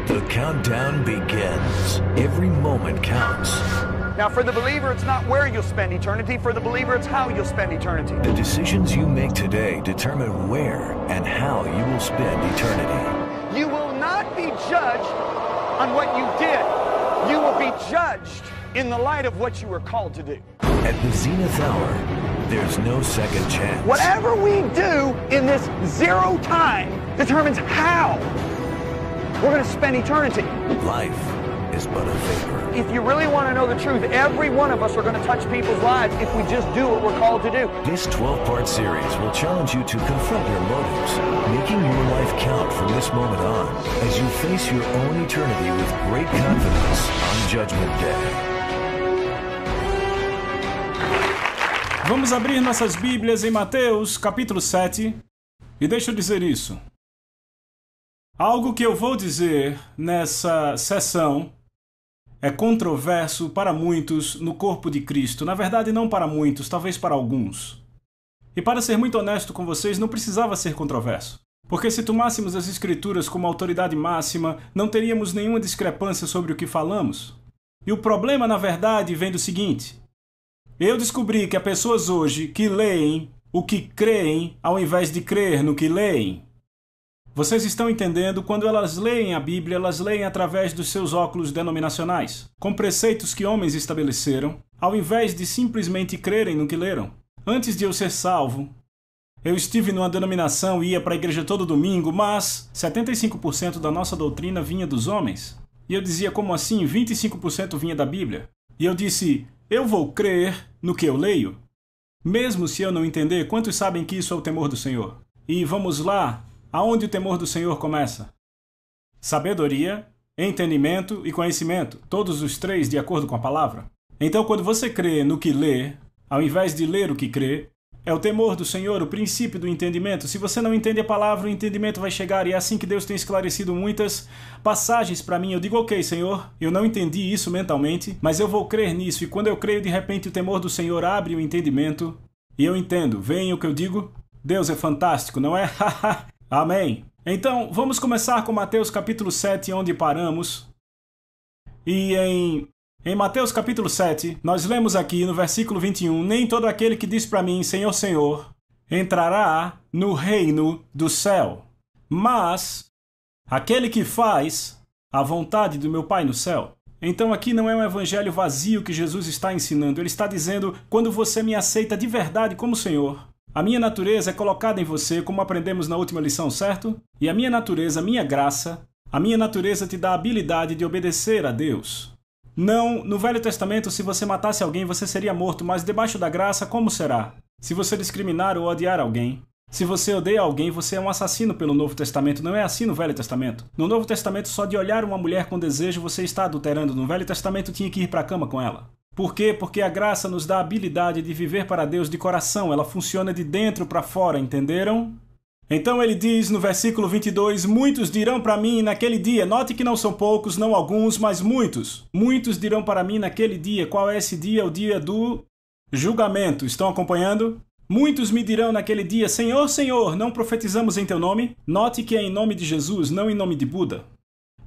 The countdown begins. Every moment counts. Now, for the believer, it's not where you'll spend eternity. For the believer, it's how you'll spend eternity. The decisions you make today determine where and how you will spend eternity. You will not be judged on what you did. You will be judged in the light of what you were called to do. At the zenith hour, there's no second chance. Whatever we do in this zero time determines how we're going to spend eternity. Life is but a vapor. If you really want to know the truth, every one of us are going to touch people's lives if we just do what we're called to do. This 12-part series will challenge you to confront your motives, making your life count from this moment on as you face your own eternity with great confidence on Judgment Day. Vamos abrir nossas Bíblias em Mateus, capítulo 7, e deixa eu dizer isso. Algo que eu vou dizer nessa sessão é controverso para muitos no corpo de Cristo. Na verdade, não para muitos, talvez para alguns. E para ser muito honesto com vocês, não precisava ser controverso. Porque se tomássemos as Escrituras como autoridade máxima, não teríamos nenhuma discrepância sobre o que falamos. E o problema, na verdade, vem do seguinte: eu descobri que há pessoas hoje que leem o que creem ao invés de crer no que leem. Vocês estão entendendo? Quando elas leem a Bíblia, elas leem através dos seus óculos denominacionais, com preceitos que homens estabeleceram, ao invés de simplesmente crerem no que leram. Antes de eu ser salvo, eu estive numa denominação e ia para a igreja todo domingo, mas 75% da nossa doutrina vinha dos homens. E eu dizia, como assim? 25% vinha da Bíblia. E eu disse, eu vou crer no que eu leio, mesmo se eu não entender. Quantos sabem que isso é o temor do Senhor? E vamos lá. Aonde o temor do Senhor começa? Sabedoria, entendimento e conhecimento, todos os três de acordo com a palavra. Então, quando você crê no que lê, ao invés de ler o que crê, é o temor do Senhor, o princípio do entendimento. Se você não entende a palavra, o entendimento vai chegar, e é assim que Deus tem esclarecido muitas passagens para mim. Eu digo, ok, Senhor, eu não entendi isso mentalmente, mas eu vou crer nisso, e quando eu creio, de repente o temor do Senhor abre o entendimento, e eu entendo. Veem o que eu digo? Deus é fantástico, não é? Amém. Então, vamos começar com Mateus capítulo 7, onde paramos. E em Mateus capítulo 7, nós lemos aqui no versículo 21, nem todo aquele que diz para mim, Senhor, Senhor, entrará no reino do céu, mas aquele que faz a vontade do meu Pai no céu. Então aqui não é um evangelho vazio que Jesus está ensinando. Ele está dizendo, quando você me aceita de verdade como Senhor, a minha natureza é colocada em você, como aprendemos na última lição, certo? E a minha natureza, a minha graça, a minha natureza te dá a habilidade de obedecer a Deus. Não, no Velho Testamento, se você matasse alguém, você seria morto, mas debaixo da graça, como será? Se você discriminar ou odiar alguém, se você odeia alguém, você é um assassino pelo Novo Testamento. Não é assim no Velho Testamento. No Novo Testamento, só de olhar uma mulher com desejo, você está adulterando. No Velho Testamento, tinha que ir para a cama com ela. Por quê? Porque a graça nos dá a habilidade de viver para Deus de coração. Ela funciona de dentro para fora, entenderam? Então ele diz no versículo 22, muitos dirão para mim naquele dia, note que não são poucos, não alguns, mas muitos. Muitos dirão para mim naquele dia. Qual é esse dia? O dia do julgamento. Estão acompanhando? Muitos me dirão naquele dia, Senhor, Senhor, não profetizamos em teu nome? Note que é em nome de Jesus, não em nome de Buda.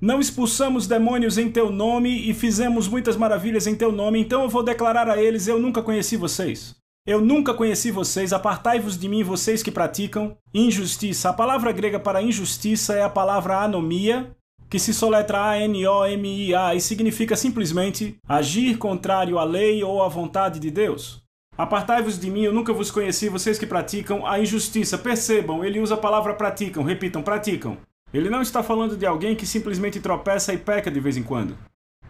Não expulsamos demônios em teu nome e fizemos muitas maravilhas em teu nome, então eu vou declarar a eles, eu nunca conheci vocês. Eu nunca conheci vocês, apartai-vos de mim, vocês que praticam injustiça. A palavra grega para injustiça é a palavra anomia, que se soletra A-N-O-M-I-A e significa simplesmente agir contrário à lei ou à vontade de Deus. Apartai-vos de mim, eu nunca vos conheci, vocês que praticam a injustiça. Percebam, ele usa a palavra praticam, repitam, praticam. Ele não está falando de alguém que simplesmente tropeça e peca de vez em quando.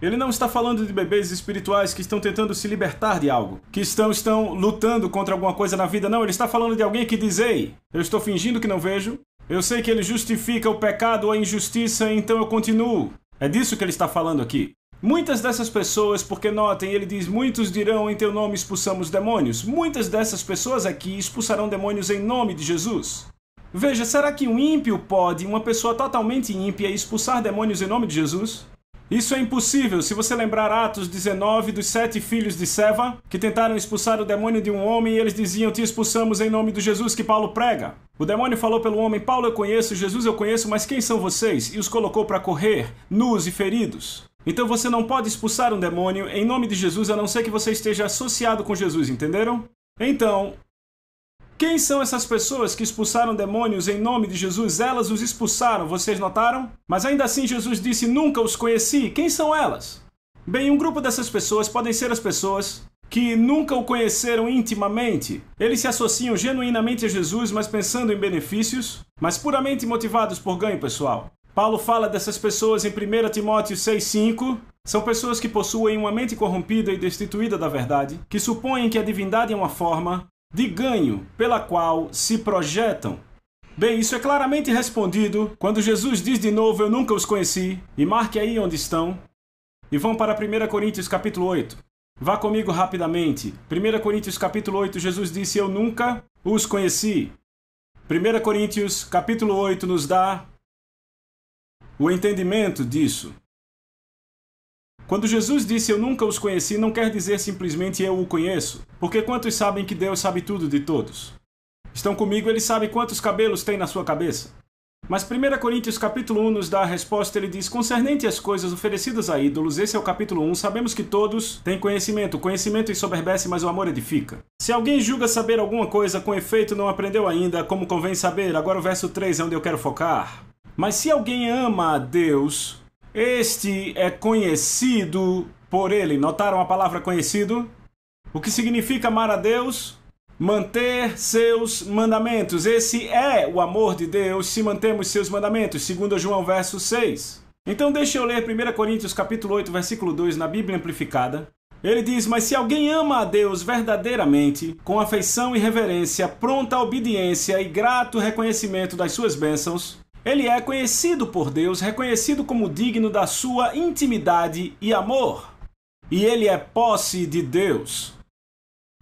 Ele não está falando de bebês espirituais que estão tentando se libertar de algo, que estão lutando contra alguma coisa na vida. Não, ele está falando de alguém que diz, ei, eu estou fingindo que não vejo, eu sei que ele justifica o pecado ou a injustiça, então eu continuo. É disso que ele está falando aqui. Muitas dessas pessoas, porque notem, ele diz, muitos dirão em teu nome expulsamos demônios. Muitas dessas pessoas aqui expulsarão demônios em nome de Jesus. Veja, será que um ímpio pode, uma pessoa totalmente ímpia, expulsar demônios em nome de Jesus? Isso é impossível se você lembrar Atos 19 dos 7 filhos de Seva, que tentaram expulsar o demônio de um homem e eles diziam: te expulsamos em nome do Jesus que Paulo prega. O demônio falou pelo homem: Paulo eu conheço, Jesus eu conheço, mas quem são vocês? E os colocou para correr, nus e feridos. Então você não pode expulsar um demônio em nome de Jesus, a não ser que você esteja associado com Jesus, entenderam? Então, quem são essas pessoas que expulsaram demônios em nome de Jesus? Elas os expulsaram, vocês notaram? Mas ainda assim Jesus disse: nunca os conheci. Quem são elas? Bem, um grupo dessas pessoas podem ser as pessoas que nunca o conheceram intimamente. Eles se associam genuinamente a Jesus, mas pensando em benefícios, mas puramente motivados por ganho pessoal. Paulo fala dessas pessoas em 1 Timóteo 6,5. São pessoas que possuem uma mente corrompida e destituída da verdade, que supõem que a divindade é uma forma de ganho pela qual se projetam. Bem, isso é claramente respondido quando Jesus diz de novo: eu nunca os conheci. E marque aí onde estão. E vão para 1 Coríntios capítulo 8. Vá comigo rapidamente. 1 Coríntios capítulo 8, Jesus disse: eu nunca os conheci. 1 Coríntios capítulo 8 nos dá o entendimento disso. Quando Jesus disse: eu nunca os conheci, não quer dizer simplesmente eu o conheço, porque quantos sabem que Deus sabe tudo de todos? Estão comigo? Ele sabe quantos cabelos tem na sua cabeça. Mas 1 Coríntios capítulo 1 nos dá a resposta. Ele diz: concernente às coisas oferecidas a ídolos, esse é o capítulo 1, sabemos que todos têm conhecimento. O conhecimento ensoberbece, mas o amor edifica. Se alguém julga saber alguma coisa, com efeito não aprendeu ainda, como convém saber. Agora o verso 3 é onde eu quero focar. Mas se alguém ama a Deus, este é conhecido por ele. Notaram a palavra conhecido? O que significa amar a Deus? Manter seus mandamentos. Esse é o amor de Deus, se mantemos seus mandamentos, segundo João verso 6. Então deixa eu ler 1 Coríntios capítulo 8, versículo 2, na Bíblia Amplificada. Ele diz: mas se alguém ama a Deus verdadeiramente, com afeição e reverência, pronta obediência e grato reconhecimento das suas bênçãos, ele é conhecido por Deus, reconhecido como digno da sua intimidade e amor. E ele é posse de Deus.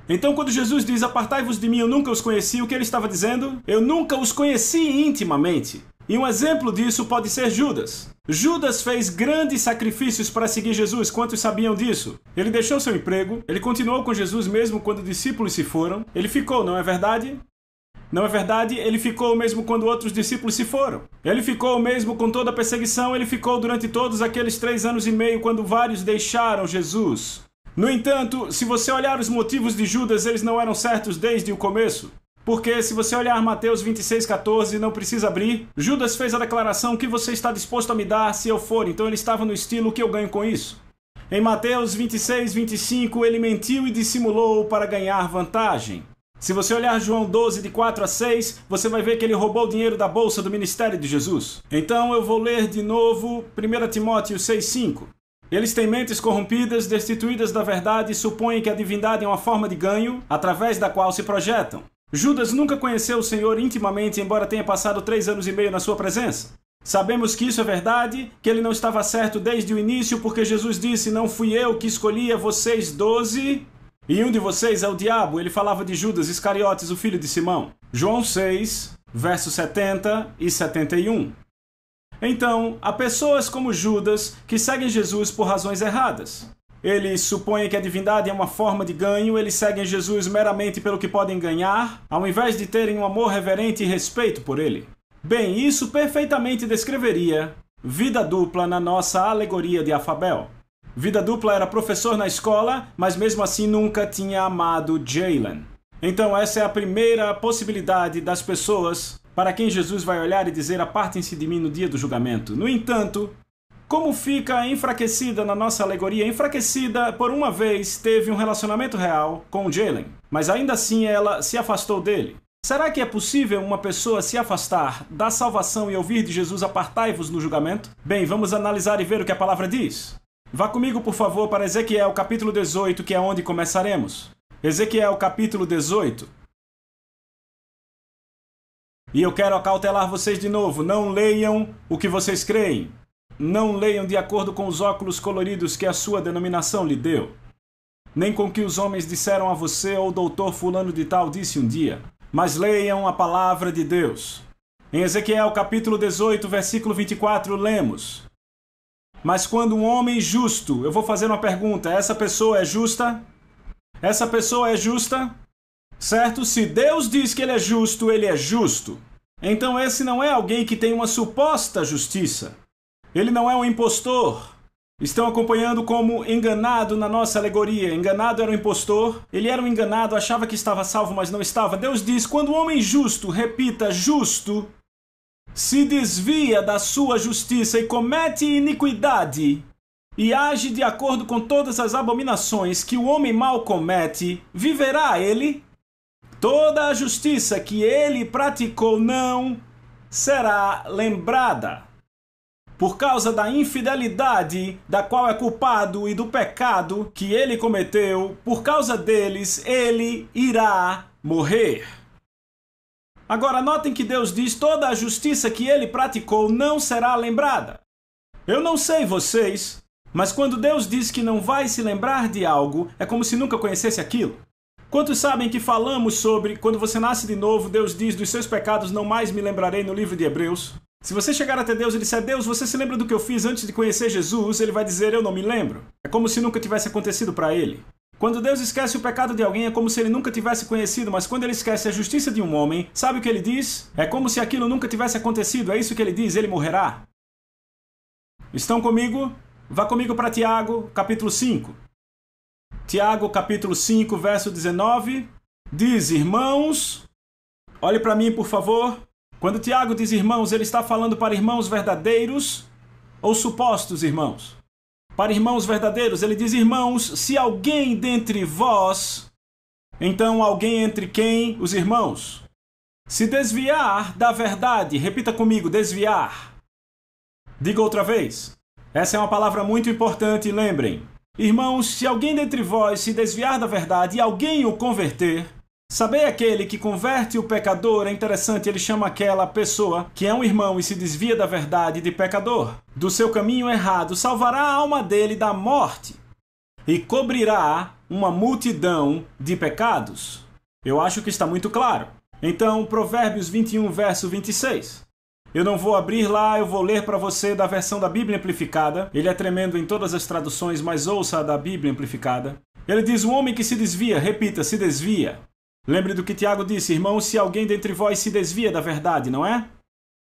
Então, quando Jesus diz: apartai-vos de mim, eu nunca os conheci, o que ele estava dizendo? Eu nunca os conheci intimamente. E um exemplo disso pode ser Judas. Judas fez grandes sacrifícios para seguir Jesus. Quantos sabiam disso? Ele deixou seu emprego, ele continuou com Jesus mesmo quando os discípulos se foram. Ele ficou, não é verdade? Não é verdade? Ele ficou mesmo quando outros discípulos se foram. Ele ficou mesmo com toda a perseguição. Ele ficou durante todos aqueles 3 anos e meio quando vários deixaram Jesus. No entanto, se você olhar os motivos de Judas, eles não eram certos desde o começo. Porque se você olhar Mateus 26,14, não precisa abrir, Judas fez a declaração: o que você está disposto a me dar se eu for? Então ele estava no estilo: o que eu ganho com isso? Em Mateus 26:25, ele mentiu e dissimulou para ganhar vantagem. Se você olhar João 12, de 4 a 6, você vai ver que ele roubou o dinheiro da bolsa do ministério de Jesus. Então eu vou ler de novo 1 Timóteo 6,5. Eles têm mentes corrompidas, destituídas da verdade, e supõem que a divindade é uma forma de ganho, através da qual se projetam. Judas nunca conheceu o Senhor intimamente, embora tenha passado 3 anos e meio na sua presença. Sabemos que isso é verdade, que ele não estava certo desde o início, porque Jesus disse: não fui eu que escolhi a vocês 12... e um de vocês é o diabo. Ele falava de Judas Iscariotes, o filho de Simão. João 6, versos 70 e 71. Então, há pessoas como Judas que seguem Jesus por razões erradas. Eles supõem que a divindade é uma forma de ganho, eles seguem Jesus meramente pelo que podem ganhar, ao invés de terem um amor reverente e respeito por ele. Bem, isso perfeitamente descreveria vida dupla na nossa alegoria de Afabel. Vida dupla era professor na escola, mas mesmo assim nunca tinha amado Jalen. Então essa é a primeira possibilidade das pessoas para quem Jesus vai olhar e dizer: apartem-se de mim no dia do julgamento. No entanto, como fica enfraquecida na nossa alegoria? Enfraquecida, por uma vez, teve um relacionamento real com Jalen, mas ainda assim ela se afastou dele. Será que é possível uma pessoa se afastar da salvação e ouvir de Jesus: apartai-vos no julgamento? Bem, vamos analisar e ver o que a palavra diz. Vá comigo, por favor, para Ezequiel capítulo 18, que é onde começaremos. Ezequiel capítulo 18. E eu quero acautelar vocês de novo: não leiam o que vocês creem. Não leiam de acordo com os óculos coloridos que a sua denominação lhe deu. Nem com o que os homens disseram a você ou o doutor fulano de tal disse um dia. Mas leiam a palavra de Deus. Em Ezequiel capítulo 18, versículo 24, lemos: Mas quando um homem justo, eu vou fazer uma pergunta, essa pessoa é justa? Essa pessoa é justa? Certo? Se Deus diz que ele é justo, ele é justo. Então esse não é alguém que tem uma suposta justiça. Ele não é um impostor. Estão acompanhando como enganado na nossa alegoria. Enganado era um impostor. Ele era um enganado, achava que estava salvo, mas não estava. Deus diz, quando o homem justo, repita, justo, se desvia da sua justiça e comete iniquidade e age de acordo com todas as abominações que o homem mau comete, viverá ele? Toda a justiça que ele praticou não será lembrada. Por causa da infidelidade da qual é culpado e do pecado que ele cometeu, por causa deles, ele irá morrer. Agora, notem que Deus diz, toda a justiça que ele praticou não será lembrada. Eu não sei vocês, mas quando Deus diz que não vai se lembrar de algo, é como se nunca conhecesse aquilo. Quantos sabem que falamos sobre, quando você nasce de novo, Deus diz, dos seus pecados não mais me lembrarei, no livro de Hebreus? Se você chegar até Deus e disser, Deus, você se lembra do que eu fiz antes de conhecer Jesus? Ele vai dizer, eu não me lembro. É como se nunca tivesse acontecido para ele. Quando Deus esquece o pecado de alguém, é como se ele nunca tivesse conhecido, mas quando ele esquece a justiça de um homem, sabe o que ele diz? É como se aquilo nunca tivesse acontecido, é isso que ele diz, ele morrerá. Estão comigo? Vá comigo para Tiago, capítulo 5. Tiago, capítulo 5, verso 19, diz, irmãos, olhe para mim, por favor. Quando Tiago diz irmãos, ele está falando para irmãos verdadeiros ou supostos irmãos? Para irmãos verdadeiros, ele diz, irmãos, se alguém dentre vós, então alguém entre quem? Os irmãos, se desviar da verdade, repita comigo, desviar. Diga outra vez. Essa é uma palavra muito importante, lembrem. Irmãos, se alguém dentre vós se desviar da verdade e alguém o converter, sabei aquele que converte o pecador, é interessante, ele chama aquela pessoa que é um irmão e se desvia da verdade de pecador, do seu caminho errado, salvará a alma dele da morte e cobrirá uma multidão de pecados. Eu acho que está muito claro. Então, Provérbios 21, verso 26. Eu não vou abrir lá, eu vou ler para você da versão da Bíblia Amplificada. Ele é tremendo em todas as traduções, mas ouça a da Bíblia Amplificada. Ele diz, o homem que se desvia, repita, se desvia. Lembre do que Tiago disse, irmãos, se alguém dentre vós se desvia da verdade, não é?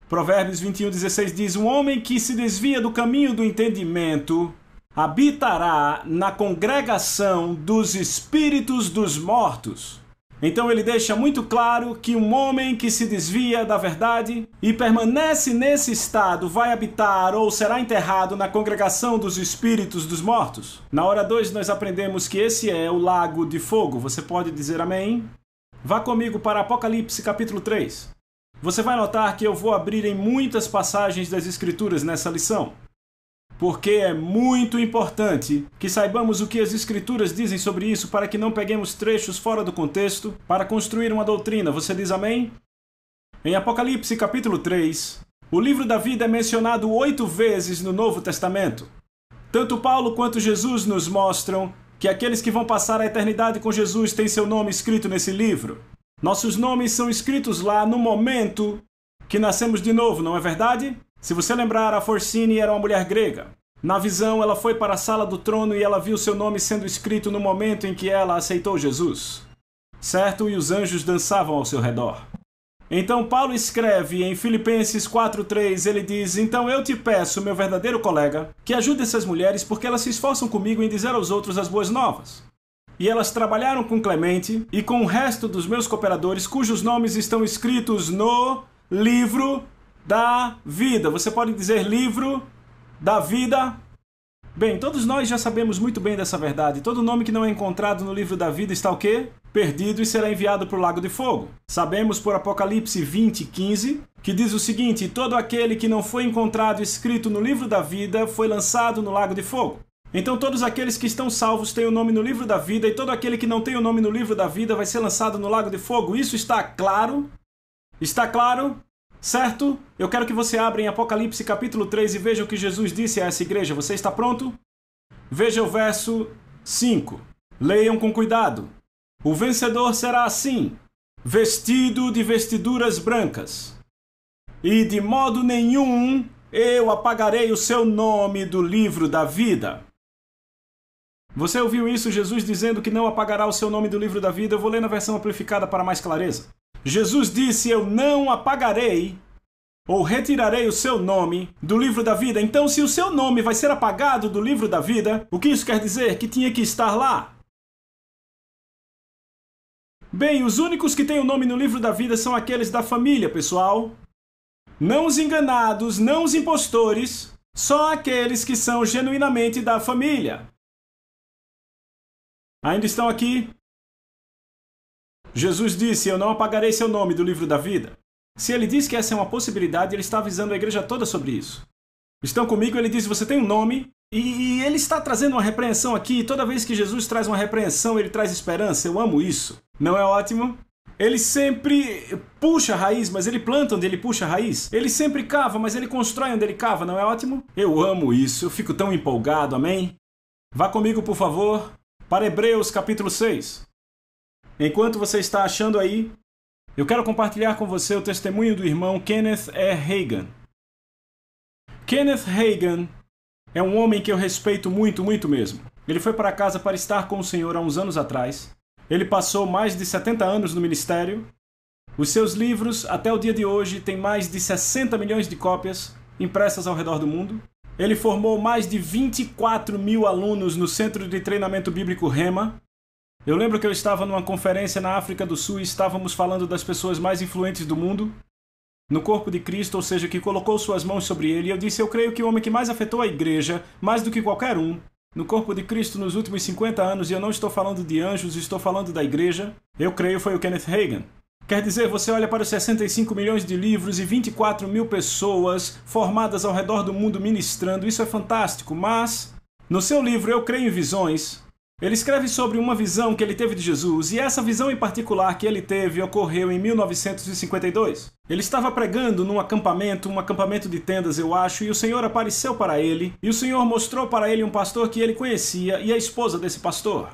Provérbios 21:16 diz, um homem que se desvia do caminho do entendimento habitará na congregação dos espíritos dos mortos. Então ele deixa muito claro que um homem que se desvia da verdade e permanece nesse estado vai habitar ou será enterrado na congregação dos espíritos dos mortos. Na hora 2 nós aprendemos que esse é o lago de fogo. Você pode dizer amém? Vá comigo para Apocalipse capítulo 3. Você vai notar que eu vou abrir em muitas passagens das Escrituras nessa lição, porque é muito importante que saibamos o que as Escrituras dizem sobre isso para que não peguemos trechos fora do contexto para construir uma doutrina. Você diz amém? Em Apocalipse capítulo 3, o livro da vida é mencionado 8 vezes no Novo Testamento. Tanto Paulo quanto Jesus nos mostram que aqueles que vão passar a eternidade com Jesus têm seu nome escrito nesse livro. Nossos nomes são escritos lá no momento que nascemos de novo, não é verdade? Se você lembrar, a Forcine era uma mulher grega. Na visão, ela foi para a sala do trono e ela viu seu nome sendo escrito no momento em que ela aceitou Jesus. Certo? E os anjos dançavam ao seu redor. Então Paulo escreve em Filipenses 4:3, ele diz, então eu te peço, meu verdadeiro colega, que ajude essas mulheres porque elas se esforçam comigo em dizer aos outros as boas novas. E elas trabalharam com Clemente e com o resto dos meus cooperadores, cujos nomes estão escritos no livro da vida. Você pode dizer livro da vida? Bem, todos nós já sabemos muito bem dessa verdade. Todo nome que não é encontrado no livro da vida está o quê? Perdido e será enviado para o lago de fogo. Sabemos por Apocalipse 20:15, que diz o seguinte, todo aquele que não foi encontrado escrito no livro da vida foi lançado no lago de fogo. Então todos aqueles que estão salvos têm o nome no livro da vida e todo aquele que não tem o nome no livro da vida vai ser lançado no lago de fogo. Isso está claro? Está claro? Certo? Eu quero que você abra em Apocalipse capítulo 3 e veja o que Jesus disse a essa igreja. Você está pronto? Veja o verso 5. Leiam com cuidado. O vencedor será assim, vestido de vestiduras brancas, e de modo nenhum eu apagarei o seu nome do livro da vida. Você ouviu isso? Jesus dizendo que não apagará o seu nome do livro da vida? Eu vou ler na versão amplificada para mais clareza. Jesus disse, eu não apagarei ou retirarei o seu nome do livro da vida. Então, se o seu nome vai ser apagado do livro da vida, o que isso quer dizer? Que tinha que estar lá. Bem, os únicos que têm o nome no livro da vida são aqueles da família, pessoal. Não os enganados, não os impostores, só aqueles que são genuinamente da família. Ainda estão aqui? Jesus disse, eu não apagarei seu nome do livro da vida. Se ele diz que essa é uma possibilidade, ele está avisando a igreja toda sobre isso. Estão comigo? Ele diz, você tem um nome, e ele está trazendo uma repreensão aqui. Toda vez que Jesus traz uma repreensão, ele traz esperança. Eu amo isso. Não é ótimo? Ele sempre puxa a raiz, mas ele planta onde ele puxa a raiz. Ele sempre cava, mas ele constrói onde ele cava. Não é ótimo? Eu amo isso. Eu fico tão empolgado. Amém? Vá comigo, por favor, para Hebreus capítulo 6. Enquanto você está achando aí, eu quero compartilhar com você o testemunho do irmão Kenneth E. Hagin. Kenneth Hagin é um homem que eu respeito muito, muito mesmo. Ele foi para casa para estar com o Senhor há uns anos atrás. Ele passou mais de 70 anos no ministério. Os seus livros, até o dia de hoje, têm mais de 60 milhões de cópias impressas ao redor do mundo. Ele formou mais de 24 mil alunos no Centro de Treinamento Bíblico Rema. Eu lembro que eu estava numa conferência na África do Sul e estávamos falando das pessoas mais influentes do mundo no corpo de Cristo, ou seja, que colocou suas mãos sobre ele. E eu disse, eu creio que o homem que mais afetou a igreja, mais do que qualquer um, no corpo de Cristo nos últimos 50 anos, e eu não estou falando de anjos, estou falando da igreja, eu creio foi o Kenneth Hagin. Quer dizer, você olha para os 65 milhões de livros e 24 mil pessoas formadas ao redor do mundo ministrando, isso é fantástico, mas no seu livro Eu Creio em Visões, ele escreve sobre uma visão que ele teve de Jesus, e essa visão em particular que ele teve ocorreu em 1952. Ele estava pregando num acampamento, um acampamento de tendas, eu acho, e o Senhor apareceu para ele, e o Senhor mostrou para ele um pastor que ele conhecia e a esposa desse pastor.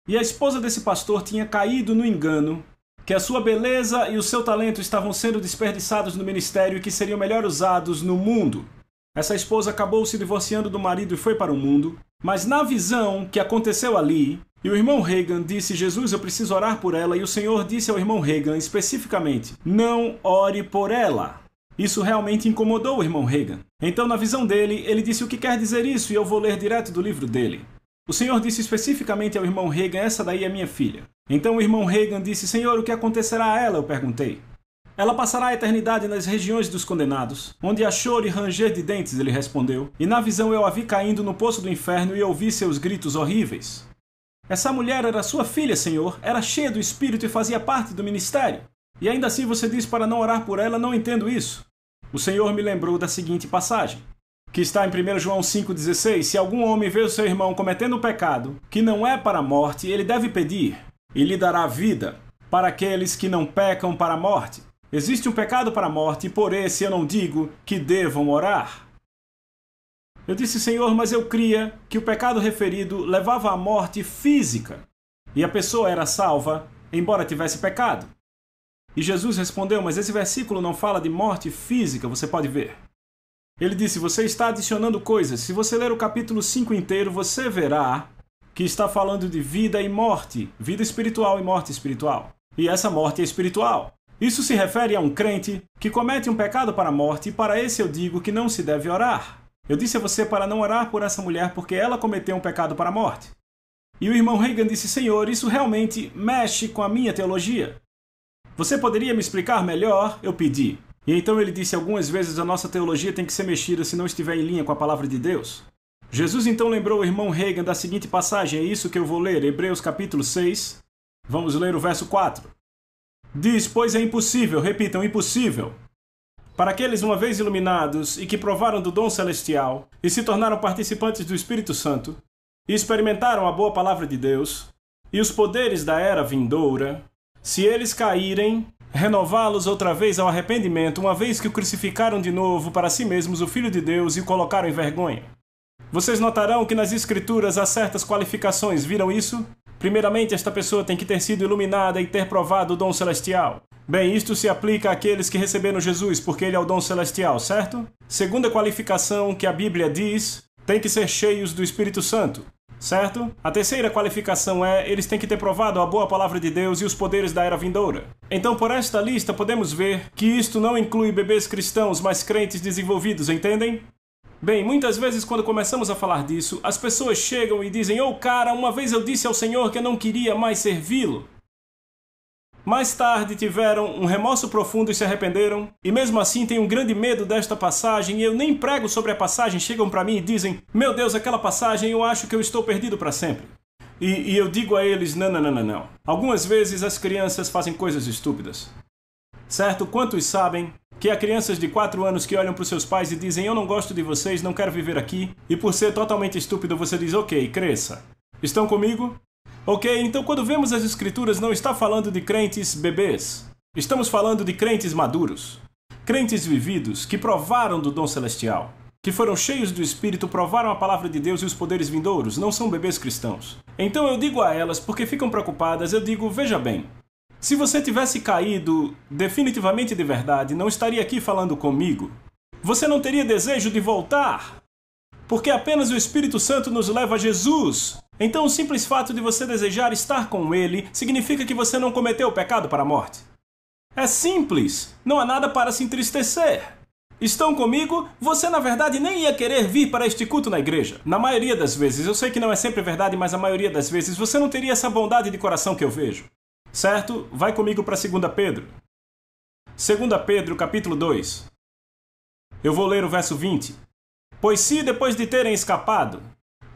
E a esposa desse pastor tinha caído no engano que a sua beleza e o seu talento estavam sendo desperdiçados no ministério e que seriam melhor usados no mundo. Essa esposa acabou se divorciando do marido e foi para o mundo. Mas na visão que aconteceu ali, e o irmão Hagin disse, Jesus, eu preciso orar por ela, e o Senhor disse ao irmão Hagin especificamente, não ore por ela. Isso realmente incomodou o irmão Hagin. Então na visão dele, ele disse o que quer dizer isso, e eu vou ler direto do livro dele. O Senhor disse especificamente ao irmão Hagin, essa daí é minha filha. Então o irmão Hagin disse, Senhor, o que acontecerá a ela? Eu perguntei. Ela passará a eternidade nas regiões dos condenados, onde há choro e ranger de dentes, ele respondeu. E na visão eu a vi caindo no poço do inferno e ouvi seus gritos horríveis. Essa mulher era sua filha, Senhor, era cheia do Espírito e fazia parte do ministério. E ainda assim você diz para não orar por ela, não entendo isso. O Senhor me lembrou da seguinte passagem, que está em 1 João 5,16. Se algum homem vê o seu irmão cometendo um pecado, que não é para a morte, ele deve pedir, e lhe dará vida, para aqueles que não pecam para a morte. Existe um pecado para a morte, e por esse eu não digo que devam orar. Eu disse, Senhor, mas eu cria que o pecado referido levava à morte física, e a pessoa era salva, embora tivesse pecado. E Jesus respondeu, mas esse versículo não fala de morte física, você pode ver. Ele disse, você está adicionando coisas. Se você ler o capítulo 5 inteiro, você verá que está falando de vida e morte, vida espiritual e morte espiritual. E essa morte é espiritual. Isso se refere a um crente que comete um pecado para a morte, e para esse eu digo que não se deve orar. Eu disse a você para não orar por essa mulher porque ela cometeu um pecado para a morte. E o irmão Hagin disse, Senhor, isso realmente mexe com a minha teologia. Você poderia me explicar melhor? Eu pedi. E então ele disse, algumas vezes a nossa teologia tem que ser mexida se não estiver em linha com a palavra de Deus. Jesus então lembrou o irmão Hagin da seguinte passagem, é isso que eu vou ler, Hebreus capítulo 6. Vamos ler o verso 4. Diz, pois é impossível, repitam, impossível, para aqueles uma vez iluminados e que provaram do dom celestial e se tornaram participantes do Espírito Santo e experimentaram a boa palavra de Deus e os poderes da era vindoura, se eles caírem, renová-los outra vez ao arrependimento, uma vez que o crucificaram de novo para si mesmos o Filho de Deus e o colocaram em vergonha. Vocês notarão que nas Escrituras há certas qualificações, viram isso? Primeiramente, esta pessoa tem que ter sido iluminada e ter provado o dom celestial. Bem, isto se aplica àqueles que receberam Jesus, porque ele é o dom celestial, certo? Segunda qualificação que a Bíblia diz, tem que ser cheios do Espírito Santo, certo? A terceira qualificação é, eles têm que ter provado a boa palavra de Deus e os poderes da era vindoura. Então, por esta lista, podemos ver que isto não inclui bebês cristãos, mas crentes desenvolvidos, entendem? Bem, muitas vezes quando começamos a falar disso, as pessoas chegam e dizem: "Oh, cara, uma vez eu disse ao Senhor que eu não queria mais servi-lo." Mais tarde tiveram um remorso profundo e se arrependeram, e mesmo assim têm um grande medo desta passagem, e eu nem prego sobre a passagem, chegam para mim e dizem: "Meu Deus, aquela passagem, eu acho que eu estou perdido para sempre." E eu digo a eles: não. Algumas vezes as crianças fazem coisas estúpidas. Certo? Quantos sabem que há crianças de 4 anos que olham para os seus pais e dizem: "Eu não gosto de vocês, não quero viver aqui", e por ser totalmente estúpido você diz: "Ok, cresça." Estão comigo? Ok, então quando vemos as Escrituras não está falando de crentes bebês. Estamos falando de crentes maduros. Crentes vividos, que provaram do dom celestial. Que foram cheios do Espírito, provaram a palavra de Deus e os poderes vindouros. Não são bebês cristãos. Então eu digo a elas, porque ficam preocupadas, eu digo: veja bem. Se você tivesse caído definitivamente de verdade, não estaria aqui falando comigo. Você não teria desejo de voltar. Porque apenas o Espírito Santo nos leva a Jesus. Então o simples fato de você desejar estar com Ele significa que você não cometeu o pecado para a morte. É simples. Não há nada para se entristecer. Estão comigo? Você na verdade nem ia querer vir para este culto na igreja. Na maioria das vezes, eu sei que não é sempre verdade, mas a maioria das vezes você não teria essa bondade de coração que eu vejo. Certo? Vai comigo para 2 Pedro. 2 Pedro, capítulo 2. Eu vou ler o verso 20. "Pois se, depois de terem escapado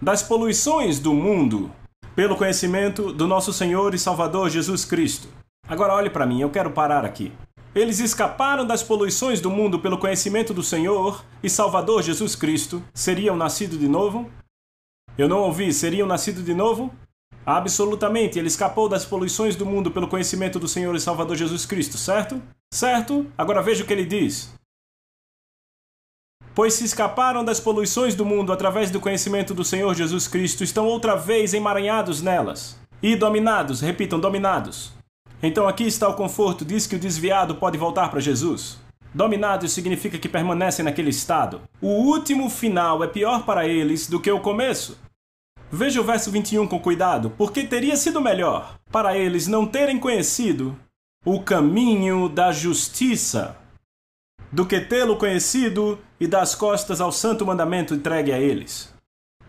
das poluições do mundo, pelo conhecimento do nosso Senhor e Salvador Jesus Cristo." Agora olhe para mim, eu quero parar aqui. Eles escaparam das poluições do mundo pelo conhecimento do Senhor e Salvador Jesus Cristo. Seriam nascidos de novo? Eu não ouvi. Seriam nascidos de novo? Absolutamente. Ele escapou das poluições do mundo pelo conhecimento do Senhor e Salvador Jesus Cristo, certo? Certo? Agora veja o que ele diz. "Pois se escaparam das poluições do mundo através do conhecimento do Senhor Jesus Cristo, estão outra vez emaranhados nelas. E dominados." Repitam: dominados. Então aqui está o conforto. Diz que o desviado pode voltar para Jesus. Dominados significa que permanecem naquele estado. O último final é pior para eles do que o começo. Veja o verso 21 com cuidado. "Porque teria sido melhor para eles não terem conhecido o caminho da justiça do que tê-lo conhecido e das costas ao santo mandamento entregue a eles."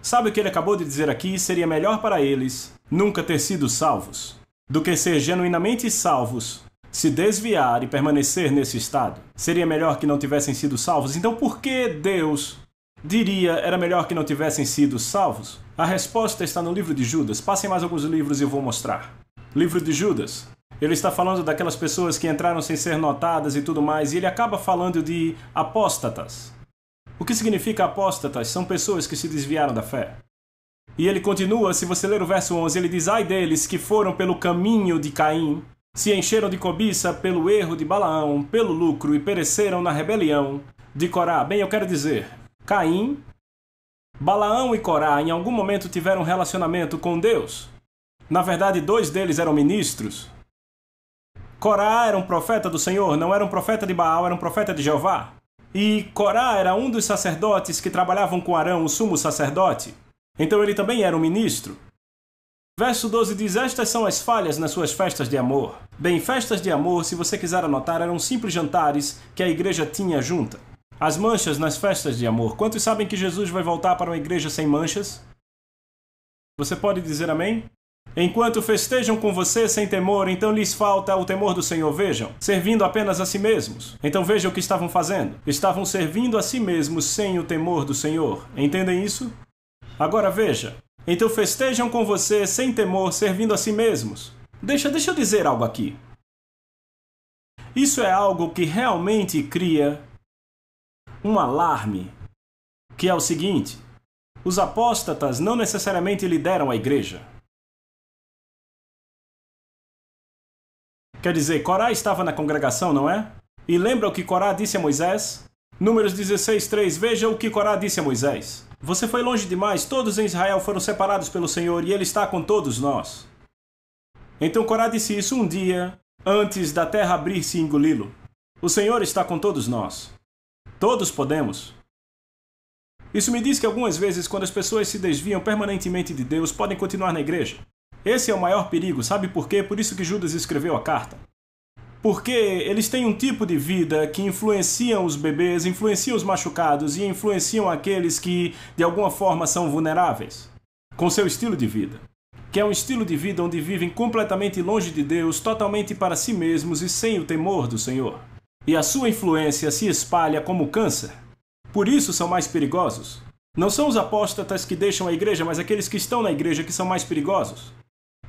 Sabe o que ele acabou de dizer aqui? Seria melhor para eles nunca ter sido salvos do que ser genuinamente salvos, se desviar e permanecer nesse estado. Seria melhor que não tivessem sido salvos. Então por que Deus diria era melhor que não tivessem sido salvos? A resposta está no livro de Judas. Passem mais alguns livros e eu vou mostrar. Livro de Judas. Ele está falando daquelas pessoas que entraram sem ser notadas e tudo mais, e ele acaba falando de apóstatas. O que significa apóstatas? São pessoas que se desviaram da fé. E ele continua, se você ler o verso 11, ele diz: "Ai deles que foram pelo caminho de Caim, se encheram de cobiça pelo erro de Balaão, pelo lucro, e pereceram na rebelião de Corá." Bem, eu quero dizer, Caim, Balaão e Corá em algum momento tiveram um relacionamento com Deus. Na verdade, 2 deles eram ministros. Corá era um profeta do Senhor, não era um profeta de Baal, era um profeta de Jeová. E Corá era um dos sacerdotes que trabalhavam com Arão, o sumo sacerdote. Então ele também era um ministro. Verso 12 diz: "Estas são as falhas nas suas festas de amor." Bem, festas de amor, se você quiser anotar, eram simples jantares que a igreja tinha junta. As manchas nas festas de amor. Quantos sabem que Jesus vai voltar para uma igreja sem manchas? Você pode dizer amém? "Enquanto festejam com você sem temor, então lhes falta o temor do Senhor." Vejam, servindo apenas a si mesmos. Então vejam o que estavam fazendo. Estavam servindo a si mesmos sem o temor do Senhor. Entendem isso? Agora veja. Então festejam com você sem temor, servindo a si mesmos. Deixa eu dizer algo aqui. Isso é algo que realmente cria um alarme, que é o seguinte: os apóstatas não necessariamente lideram a igreja. Quer dizer, Corá estava na congregação, não é? E lembra o que Corá disse a Moisés? Números 16:3, veja o que Corá disse a Moisés: "Você foi longe demais, todos em Israel foram separados pelo Senhor e Ele está com todos nós." Então Corá disse isso um dia, antes da terra abrir-se e engoli-lo. O Senhor está com todos nós. Todos podemos. Isso me diz que algumas vezes, quando as pessoas se desviam permanentemente de Deus, podem continuar na igreja. Esse é o maior perigo, sabe por quê? Por isso que Judas escreveu a carta. Porque eles têm um tipo de vida que influenciam os bebês, influenciam os machucados e influenciam aqueles que, de alguma forma, são vulneráveis, com seu estilo de vida. Que é um estilo de vida onde vivem completamente longe de Deus, totalmente para si mesmos e sem o temor do Senhor. E a sua influência se espalha como câncer. Por isso são mais perigosos. Não são os apóstatas que deixam a igreja, mas aqueles que estão na igreja que são mais perigosos.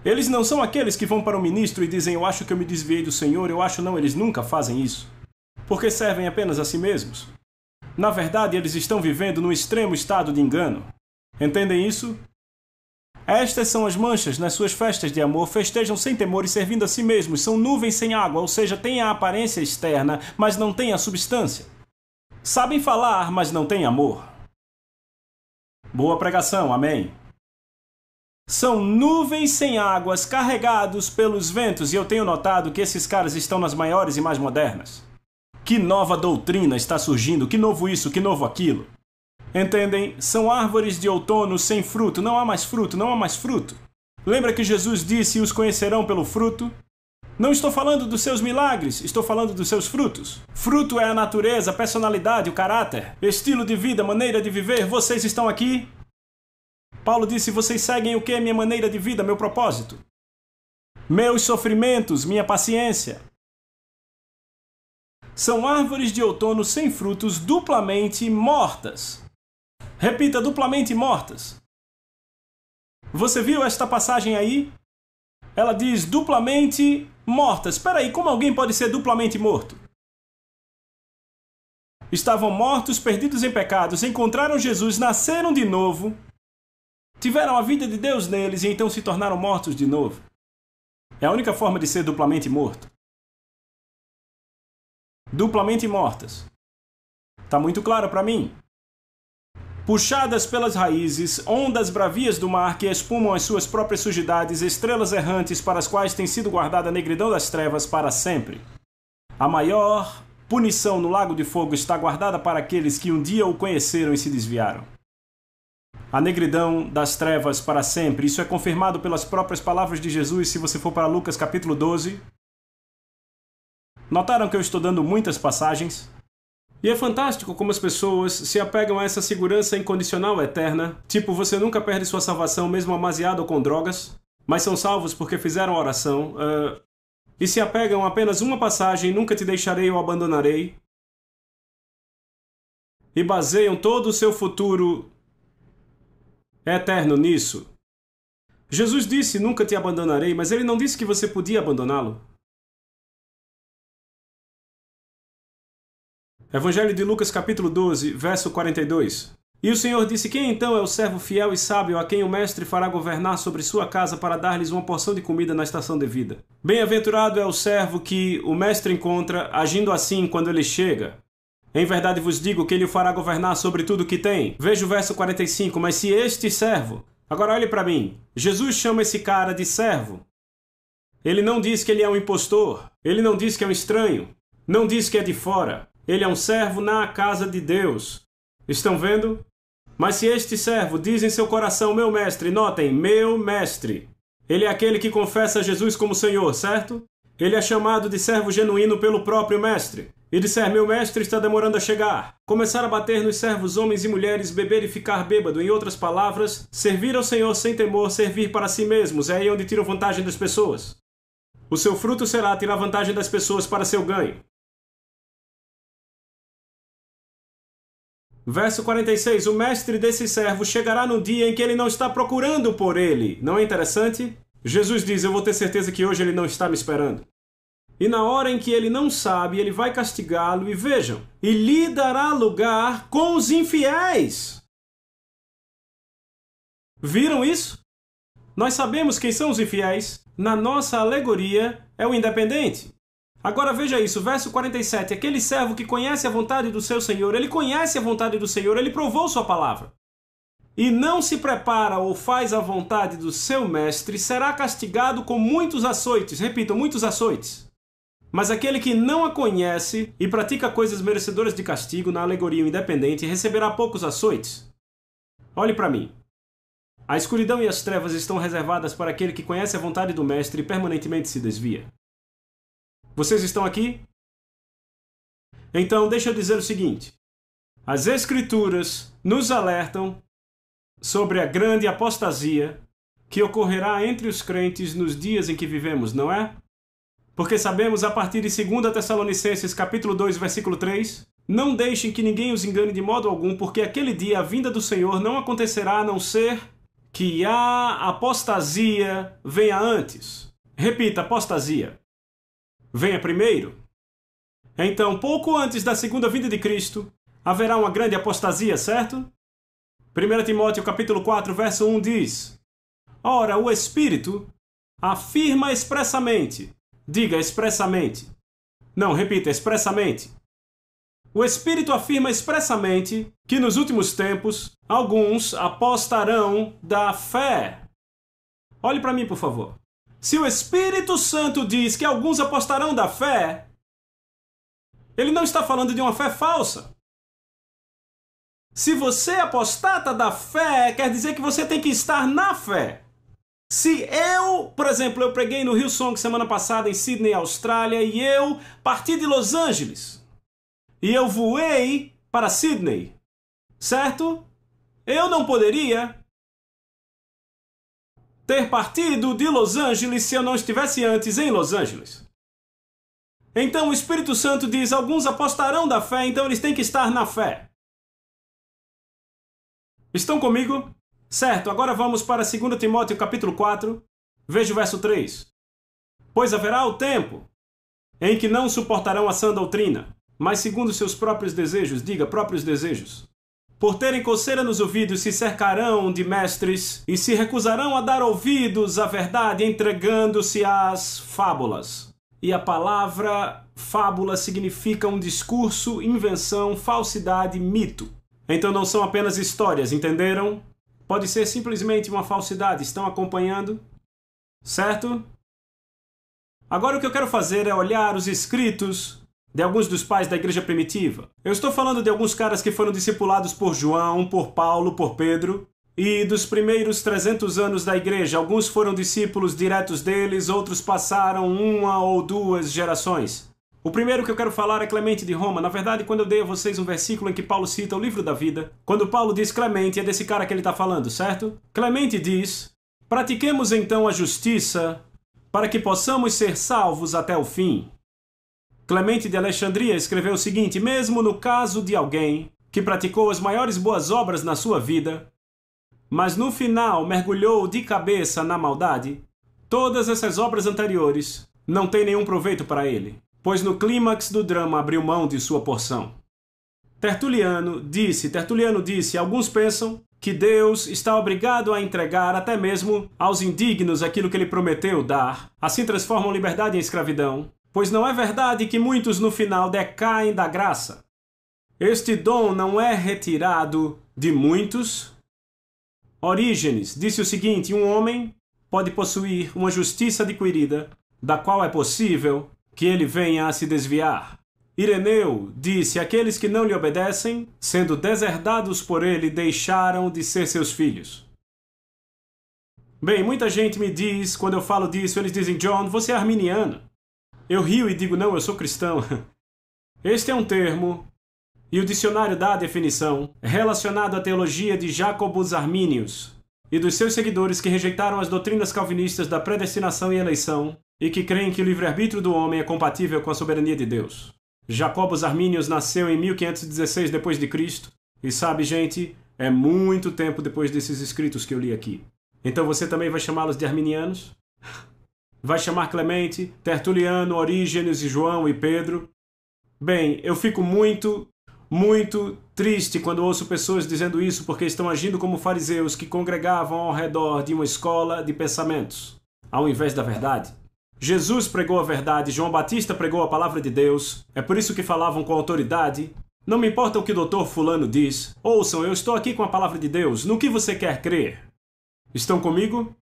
Eles não são aqueles que vão para o ministro e dizem: eu acho que eu me desviei do Senhor, eu acho não, eles nunca fazem isso. Porque servem apenas a si mesmos. Na verdade, eles estão vivendo num extremo estado de engano. Entendem isso? Estas são as manchas nas suas festas de amor, festejam sem temor e servindo a si mesmos, são nuvens sem água, ou seja, têm a aparência externa, mas não têm a substância. Sabem falar, mas não têm amor. Boa pregação, amém? São nuvens sem águas, carregados pelos ventos, e eu tenho notado que esses caras estão nas maiores e mais modernas. Que nova doutrina está surgindo, que novo isso, que novo aquilo. Entendem? São árvores de outono sem fruto, não há mais fruto, não há mais fruto. Lembra que Jesus disse: os conhecerão pelo fruto? Não estou falando dos seus milagres, estou falando dos seus frutos. Fruto é a natureza, a personalidade, o caráter, estilo de vida, maneira de viver. Vocês estão aqui? Paulo disse: vocês seguem o que? Minha maneira de vida, meu propósito. Meus sofrimentos, minha paciência. São árvores de outono sem frutos, duplamente mortas. Repita: duplamente mortas. Você viu esta passagem aí? Ela diz duplamente mortas. Espera aí, como alguém pode ser duplamente morto? Estavam mortos, perdidos em pecados, encontraram Jesus, nasceram de novo, tiveram a vida de Deus neles e então se tornaram mortos de novo. É a única forma de ser duplamente morto. Duplamente mortas. Está muito claro para mim? Puxadas pelas raízes, ondas bravias do mar que espumam as suas próprias sujidades, estrelas errantes para as quais tem sido guardada a negridão das trevas para sempre. A maior punição no lago de fogo está guardada para aqueles que um dia o conheceram e se desviaram. A negridão das trevas para sempre. Isso é confirmado pelas próprias palavras de Jesus, se você for para Lucas capítulo 12. Notaram que eu estou dando muitas passagens? E é fantástico como as pessoas se apegam a essa segurança incondicional eterna, tipo, você nunca perde sua salvação mesmo amaziado ou com drogas, mas são salvos porque fizeram a oração, e se apegam a apenas uma passagem: nunca te deixarei ou abandonarei, e baseiam todo o seu futuro eterno nisso. Jesus disse: nunca te abandonarei, mas ele não disse que você podia abandoná-lo. Evangelho de Lucas capítulo 12, verso 42. E o Senhor disse: quem então é o servo fiel e sábio a quem o mestre fará governar sobre sua casa para dar-lhes uma porção de comida na estação devida? Bem-aventurado é o servo que o mestre encontra agindo assim quando ele chega. Em verdade vos digo que ele o fará governar sobre tudo o que tem. Veja o verso 45. Mas se este servo... Agora olhe para mim. Jesus chama esse cara de servo. Ele não diz que ele é um impostor. Ele não diz que é um estranho. Não diz que é de fora. Ele é um servo na casa de Deus. Estão vendo? Mas se este servo diz em seu coração: meu mestre, notem, meu mestre. Ele é aquele que confessa Jesus como Senhor, certo? Ele é chamado de servo genuíno pelo próprio mestre. E disser: meu mestre está demorando a chegar. Começar a bater nos servos homens e mulheres, beber e ficar bêbado. Em outras palavras, servir ao Senhor sem temor, servir para si mesmos. É aí onde tiram vantagem das pessoas. O seu fruto será tirar vantagem das pessoas para seu ganho. Verso 46. O mestre desse servo chegará no dia em que ele não está procurando por ele. Não é interessante? Jesus diz: eu vou ter certeza que hoje ele não está me esperando. E na hora em que ele não sabe, ele vai castigá-lo, e vejam, e lhe dará lugar com os infiéis. Viram isso? Nós sabemos quem são os infiéis. Na nossa alegoria, é o independente. Agora veja isso, verso 47. Aquele servo que conhece a vontade do seu Senhor, ele conhece a vontade do Senhor, ele provou sua palavra. E não se prepara ou faz a vontade do seu mestre, será castigado com muitos açoites. Repitam, muitos açoites. Mas aquele que não a conhece e pratica coisas merecedoras de castigo na alegoria independente receberá poucos açoites. Olhe para mim. A escuridão e as trevas estão reservadas para aquele que conhece a vontade do Mestre e permanentemente se desvia. Vocês estão aqui? Então, deixa eu dizer o seguinte. As Escrituras nos alertam sobre a grande apostasia que ocorrerá entre os crentes nos dias em que vivemos, não é? Porque sabemos a partir de 2 Tessalonicenses capítulo 2, versículo 3, não deixem que ninguém os engane de modo algum, porque aquele dia a vinda do Senhor não acontecerá a não ser que a apostasia venha antes. Repita, apostasia. Venha primeiro. Então, pouco antes da segunda vinda de Cristo, haverá uma grande apostasia, certo? 1 Timóteo capítulo 4, verso 1 diz: Ora, o Espírito afirma expressamente. Diga expressamente. Não, repita, expressamente. O Espírito afirma expressamente que nos últimos tempos, alguns apostarão da fé. Olhe para mim, por favor. Se o Espírito Santo diz que alguns apostarão da fé, ele não está falando de uma fé falsa. Se você apostata da fé, quer dizer que você tem que estar na fé. Se eu, por exemplo, eu preguei no Hillsong semana passada em Sydney, Austrália, e eu parti de Los Angeles, e eu voei para Sydney, certo? Eu não poderia ter partido de Los Angeles se eu não estivesse antes em Los Angeles. Então o Espírito Santo diz, alguns apostarão da fé, então eles têm que estar na fé. Estão comigo? Certo, agora vamos para 2 Timóteo capítulo 4, veja o verso 3. Pois haverá o tempo em que não suportarão a sã doutrina, mas segundo seus próprios desejos, diga próprios desejos. Por terem coceira nos ouvidos, se cercarão de mestres e se recusarão a dar ouvidos à verdade, entregando-se às fábulas. E a palavra fábula significa um discurso, invenção, falsidade, mito. Então não são apenas histórias, entenderam? Pode ser simplesmente uma falsidade. Estão acompanhando? Certo? Agora o que eu quero fazer é olhar os escritos de alguns dos pais da igreja primitiva. Eu estou falando de alguns caras que foram discipulados por João, por Paulo, por Pedro. E dos primeiros 300 anos da igreja, alguns foram discípulos diretos deles, outros passaram uma ou duas gerações. O primeiro que eu quero falar é Clemente de Roma. Na verdade, quando eu dei a vocês um versículo em que Paulo cita o livro da vida, quando Paulo diz Clemente, é desse cara que ele está falando, certo? Clemente diz, pratiquemos então a justiça para que possamos ser salvos até o fim. Clemente de Alexandria escreveu o seguinte, mesmo no caso de alguém que praticou as maiores boas obras na sua vida, mas no final mergulhou de cabeça na maldade, todas essas obras anteriores não têm nenhum proveito para ele, pois no clímax do drama abriu mão de sua porção. Tertuliano disse, alguns pensam que Deus está obrigado a entregar até mesmo aos indignos aquilo que ele prometeu dar, assim transformam liberdade em escravidão, pois não é verdade que muitos no final decaem da graça. Este dom não é retirado de muitos. Orígenes disse o seguinte, um homem pode possuir uma justiça adquirida, da qual é possível que ele venha a se desviar. Ireneu disse, aqueles que não lhe obedecem, sendo deserdados por ele, deixaram de ser seus filhos. Bem, muita gente me diz, quando eu falo disso, eles dizem, John, você é arminiano. Eu rio e digo, não, eu sou cristão. Este é um termo, e o dicionário dá a definição, relacionado à teologia de Jacobus Arminius e dos seus seguidores que rejeitaram as doutrinas calvinistas da predestinação e eleição e que creem que o livre-arbítrio do homem é compatível com a soberania de Deus. Jacobus Arminius nasceu em 1516 d.C. e sabe, gente, é muito tempo depois desses escritos que eu li aqui. Então você também vai chamá-los de arminianos? Vai chamar Clemente, Tertuliano, Orígenes e João e Pedro? Bem, eu fico muito triste quando ouço pessoas dizendo isso porque estão agindo como fariseus que congregavam ao redor de uma escola de pensamentos, ao invés da verdade. Jesus pregou a verdade, João Batista pregou a palavra de Deus, é por isso que falavam com autoridade. Não me importa o que o doutor fulano diz. Ouçam, eu estou aqui com a palavra de Deus, no que você quer crer? Estão comigo?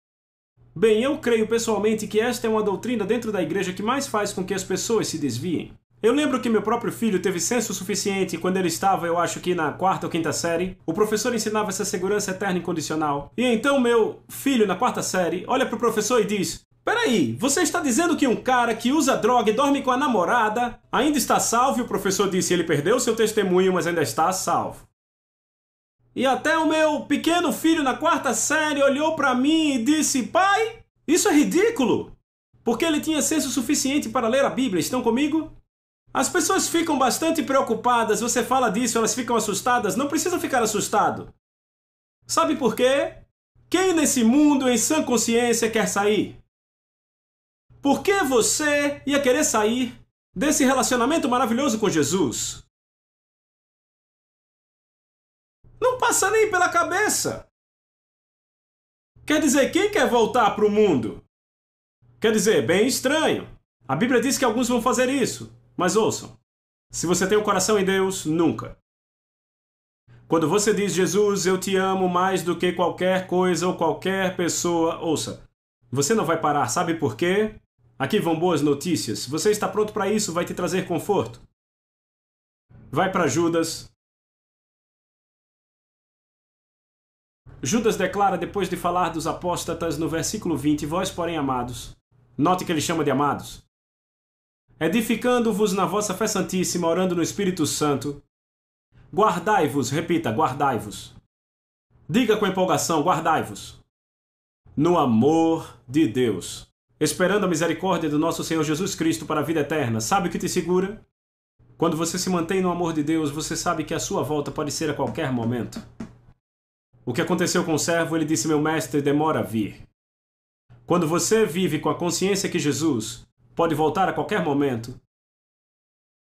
Bem, eu creio pessoalmente que esta é uma doutrina dentro da igreja que mais faz com que as pessoas se desviem. Eu lembro que meu próprio filho teve senso suficiente quando ele estava, eu acho que na 4ª ou 5ª série. O professor ensinava essa segurança eterna incondicional. E então meu filho, na 4ª série, olha para o professor e diz: "Peraí, você está dizendo que um cara que usa droga e dorme com a namorada ainda está salvo?" E o professor disse: "Ele perdeu seu testemunho, mas ainda está salvo." E até o meu pequeno filho na 4ª série olhou para mim e disse: "Pai, isso é ridículo!" Porque ele tinha senso suficiente para ler a Bíblia. Estão comigo? As pessoas ficam bastante preocupadas, você fala disso, elas ficam assustadas. Não precisa ficar assustado. Sabe por quê? Quem nesse mundo em sã consciência quer sair? Por que você ia querer sair desse relacionamento maravilhoso com Jesus? Não passa nem pela cabeça. Quer dizer, quem quer voltar para o mundo? Quer dizer, bem estranho. A Bíblia diz que alguns vão fazer isso. Mas ouçam, se você tem o coração em Deus, nunca. Quando você diz: "Jesus, eu te amo mais do que qualquer coisa ou qualquer pessoa", ouça, você não vai parar. Sabe por quê? Aqui vão boas notícias. Você está pronto para isso, vai te trazer conforto. Vai para Judas. Judas declara, depois de falar dos apóstatas, no versículo 20, "Vós, porém, amados", note que ele chama de amados, "edificando-vos na vossa fé santíssima, orando no Espírito Santo, guardai-vos", repita, guardai-vos. Diga com empolgação, guardai-vos. "No amor de Deus, esperando a misericórdia do nosso Senhor Jesus Cristo para a vida eterna." Sabe o que te segura? Quando você se mantém no amor de Deus, você sabe que a sua volta pode ser a qualquer momento. O que aconteceu com o servo, ele disse: "Meu mestre demora a vir." Quando você vive com a consciência que Jesus pode voltar a qualquer momento,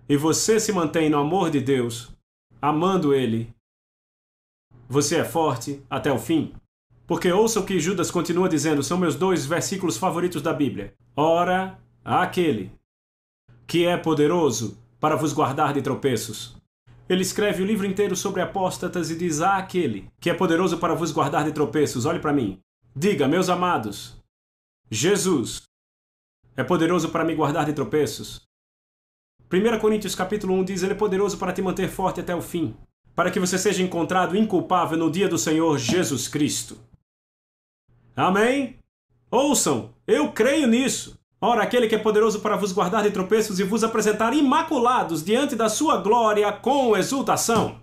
e você se mantém no amor de Deus, amando Ele, você é forte até o fim. Porque ouça o que Judas continua dizendo, são meus 2 versículos favoritos da Bíblia. "Ora, àquele que é poderoso para vos guardar de tropeços." Ele escreve o livro inteiro sobre apóstatas e diz: "Àquele que é poderoso para vos guardar de tropeços." Olhe para mim. Diga: "Meus amados, Jesus é poderoso para me guardar de tropeços." 1 Coríntios capítulo 1 diz: "Ele é poderoso para te manter forte até o fim, para que você seja encontrado inculpável no dia do Senhor Jesus Cristo." Amém? Ouçam, eu creio nisso. "Ora, aquele que é poderoso para vos guardar de tropeços e vos apresentar imaculados diante da sua glória com exultação."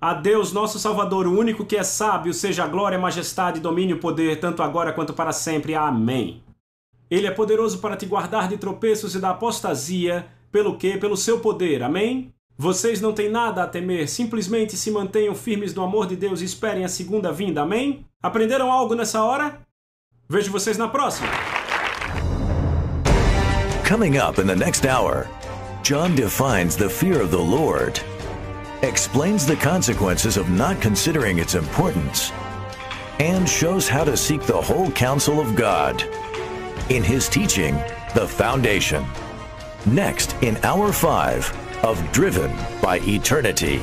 A Deus, nosso Salvador, o único que é sábio, seja a glória, majestade, domínio e poder, tanto agora quanto para sempre. Amém. Ele é poderoso para te guardar de tropeços e da apostasia. Pelo quê? Pelo seu poder. Amém? Vocês não têm nada a temer. Simplesmente se mantenham firmes no amor de Deus e esperem a segunda vinda. Amém? Aprenderam algo nessa hora? Vejo vocês na próxima. Coming up in the next hour, John defines the fear of the Lord, explains the consequences of not considering its importance, and shows how to seek the whole counsel of God in his teaching, The Foundation. Next in Hour 5 of Driven by Eternity.